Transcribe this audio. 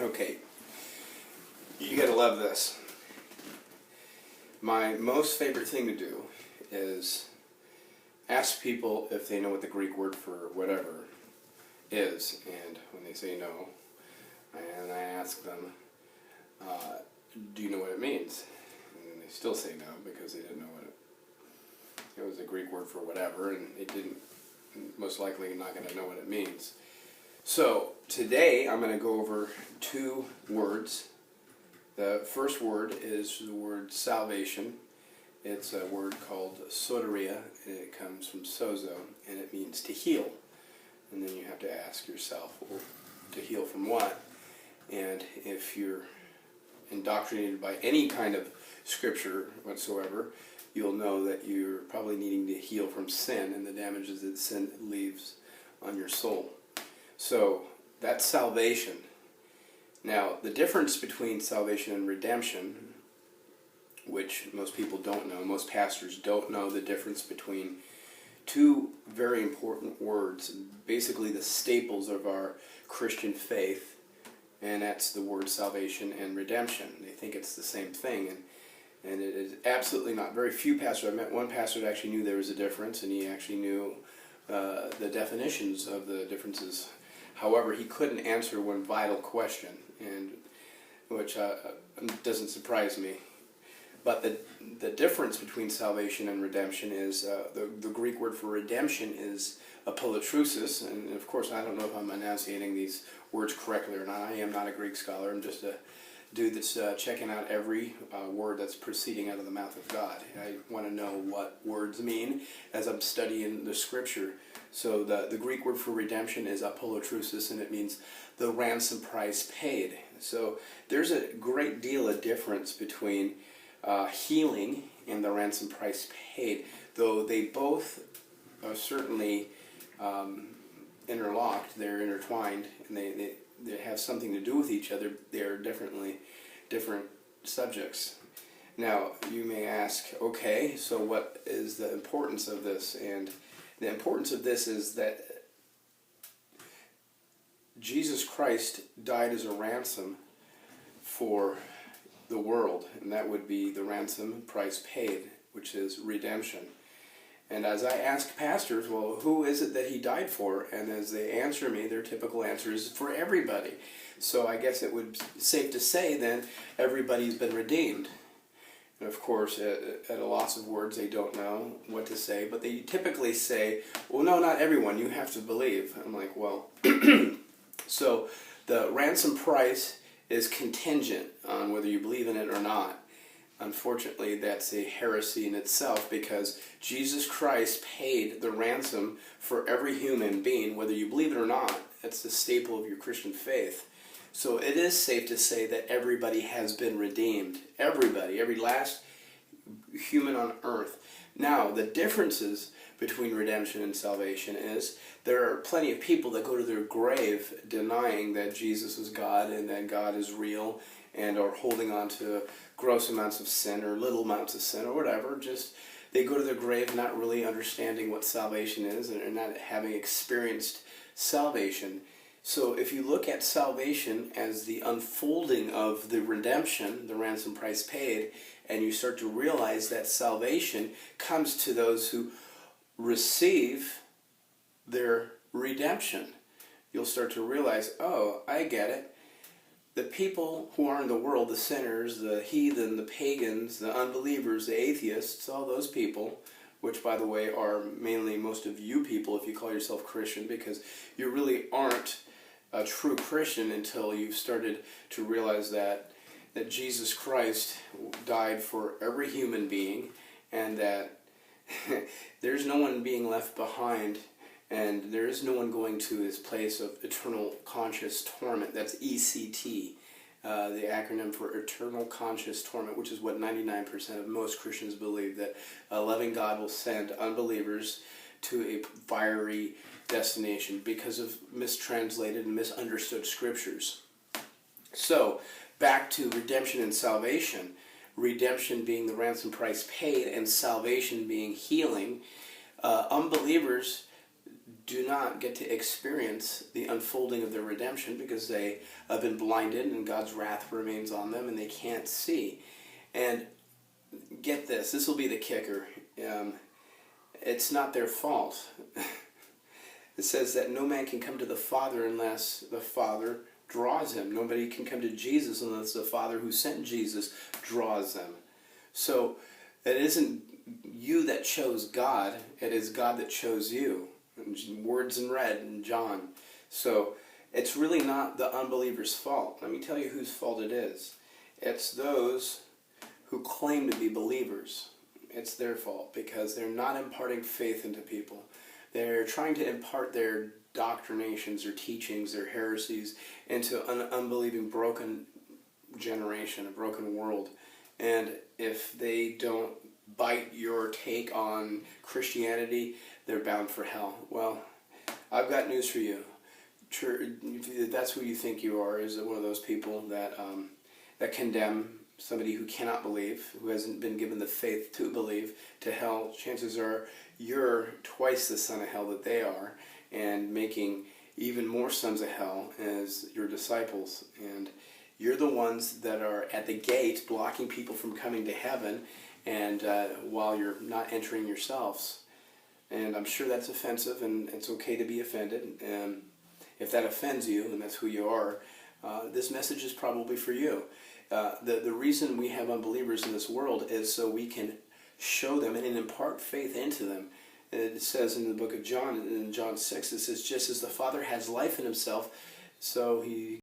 Okay, you gotta love this. My most favorite thing to do is ask people if they know what the Greek word for whatever is, and when they say no, and I ask them, do you know what it means? And they still say no because they didn't know what it was a Greek word for whatever, and they didn't, most likely not going to know what it means. So today I'm going to go over two words. The first word is the word salvation. It's a word called soteria, and it comes from sozo, and it means to heal. And then you have to ask yourself, well, to heal from what? And if you're indoctrinated by any kind of scripture whatsoever, you'll know that you're probably needing to heal from sin and the damages that sin leaves on your soul. So that's salvation. Now, the difference between salvation and redemption, which most people don't know, most pastors don't know the difference between two very important words, basically the staples of our Christian faith, and that's the word salvation and redemption. They think it's the same thing, and it is absolutely not. Very few pastors. I met one pastor that actually knew there was a difference, and he actually knew the definitions of the differences. However, he couldn't answer one vital question, and which doesn't surprise me. But the difference between salvation and redemption is the Greek word for redemption is apolotrusis, and of course I don't know if I'm enunciating these words correctly or not. I am not a Greek scholar. I'm just a dude that's checking out every word that's proceeding out of the mouth of God. I want to know what words mean as I'm studying the scripture. So the Greek word for redemption is apolotrusis, and it means the ransom price paid. So there's a great deal of difference between healing and the ransom price paid, though they both are certainly interlocked, they're intertwined, and they have something to do with each other. They're different subjects. Now, you may ask, okay, so what is the importance of this? And the importance of this is that Jesus Christ died as a ransom for the world, and that would be the ransom price paid, which is redemption. And as I ask pastors, well, who is it that he died for? And as they answer me, their typical answer is for everybody. So I guess it would be safe to say then everybody's been redeemed. And of course, at a loss of words, they don't know what to say, but they typically say, well, no, not everyone, you have to believe. I'm like, well, so the ransom price is contingent on whether you believe in it or not. Unfortunately, that's a heresy in itself, because Jesus Christ paid the ransom for every human being, whether you believe it or not. That's the staple of your Christian faith. So it is safe to say that everybody has been redeemed. Everybody, every last human on earth. Now, the differences between redemption and salvation is there are plenty of people that go to their grave denying that Jesus is God and that God is real, and are holding on to gross amounts of sin or little amounts of sin or whatever. Just they go to their grave not really understanding what salvation is and not having experienced salvation. So if you look at salvation as the unfolding of the redemption, the ransom price paid, and you start to realize that salvation comes to those who receive their redemption, you'll start to realize, oh, I get it. The people who are in the world, the sinners, the heathen, the pagans, the unbelievers, the atheists, all those people, which, by the way, are mainly most of you people if you call yourself Christian, because you really aren't a true Christian until you've started to realize that Jesus Christ died for every human being, and that there's no one being left behind, and there is no one going to his place of eternal conscious torment. That's ECT, the acronym for eternal conscious torment, which is what 99% of most Christians believe, that a loving God will send unbelievers to a fiery destination because of mistranslated and misunderstood scriptures. So, back to redemption and salvation. Redemption being the ransom price paid, and salvation being healing. Unbelievers do not get to experience the unfolding of their redemption because they have been blinded and God's wrath remains on them and they can't see. And get this, this will be the kicker. It's not their fault. It says that no man can come to the Father unless the Father draws him. Nobody can come to Jesus unless the Father who sent Jesus draws them. So it isn't you that chose God, it is God that chose you. Words in red in John. So it's really not the unbeliever's fault. Let me tell you whose fault it is. It's those who claim to be believers. It's their fault because they're not imparting faith into people. They're trying to impart their doctrinations, their teachings, their heresies into an unbelieving, broken generation, a broken world. And if they don't bite your take on Christianity, they're bound for hell. Well, I've got news for you. That's who you think you are, is one of those people that that condemn somebody who cannot believe, who hasn't been given the faith to believe, to hell. Chances are you're twice the son of hell that they are, and making even more sons of hell as your disciples. And you're the ones that are at the gate blocking people from coming to heaven, and while you're not entering yourselves. And I'm sure that's offensive, and it's okay to be offended. And if that offends you, and that's who you are, this message is probably for you. The reason we have unbelievers in this world is so we can show them and impart faith into them. And it says in the book of John, in John 6, it says, just as the Father has life in himself, so he